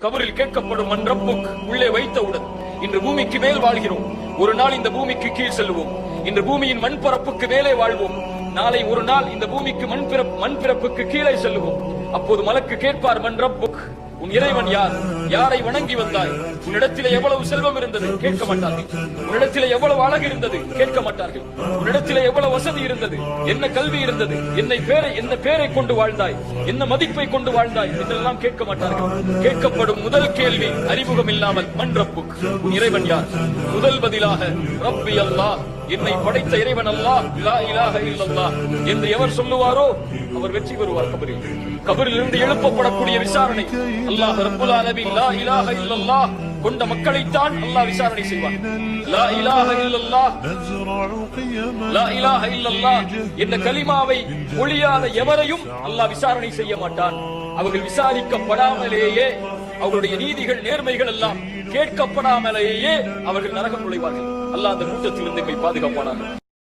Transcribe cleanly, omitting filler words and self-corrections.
கபரில் கேட்கப்படும் மன் ரப்புக் உள்ளே வைத்தவுடன் இன்று பூமிக்கு மேல் வாழ்கிறோம், ஒரு நாள் இந்த பூமிக்கு கீழ் செல்வோம். இன்று பூமியின் மண்பரப்புக்கு மேலே வாழ்வோம், நாளை ஒரு நாள் இந்த பூமிக்கு மண்பிறப்புக்கு கீழே செல்வோம். அப்போது மலக்கு கேட்பார், மன் ரப்புக், உன் இறைவன் யார்? யாரை வணங்கி வந்தாய்? உன்னிடத்திலே எவ்வளவு செல்வம் இருந்தது? கேட்க மாட்டார்கள். உன்னிடத்திலே எவ்வளவு அழகு இருந்தது? கேட்க மாட்டார்கள். உன்னிடத்திலே எவ்வளவு வசதி இருந்தது? என்ன கல்வி இருந்தது? என்ன பேரை கொண்டு வாழ்ந்தாய்? என்ன மதிப்பை கொண்டு வாழ்ந்தாய்? இதெல்லாம் கேட்க மாட்டார்கள். கேட்கப்படும் முதல் கேள்வி அறிமுகம் இல்லாமல், மன் ரப்புக், உன் இறைவன் யார்? முதல் பதிலாக ரப்பி அல்லாஹ், என்னை படைத்த இறைவன் அல்லாஹ், லா இலாஹ இல்லல்லாஹ் என்று எவர் சொல்லுவாரோ அவர் வெற்றி பெறுவார். கபரில் இருந்து எழுப்பப்படக்கூடிய விசாரணை அல்லாஹ் ரப்புல் ஆலமீன் லா இலாஹ இல்லல்லாஹ் கொண்ட மக்களைத்தான் அல்லாஹ் விசாரணை செய்வார். லா இலாஹ இல்லல்லாஹ், லா இலாஹ இல்லல்லாஹ் என்ற கலிமாவை ஒழியாத எவரையும் அல்லாஹ் விசாரணை செய்ய மாட்டான். அவர்கள் விசாரிக்கப்படாமலேயே, அவருடைய நீதிகள் நேர்மைகள் எல்லாம் கேட்கப்படாமலேயே அவர்கள் நரகம் நுழைவார்கள். அல்லாஹ் அந்த கூட்டத்திலிருந்து எம்மை பாதுகாப்பானார்கள்.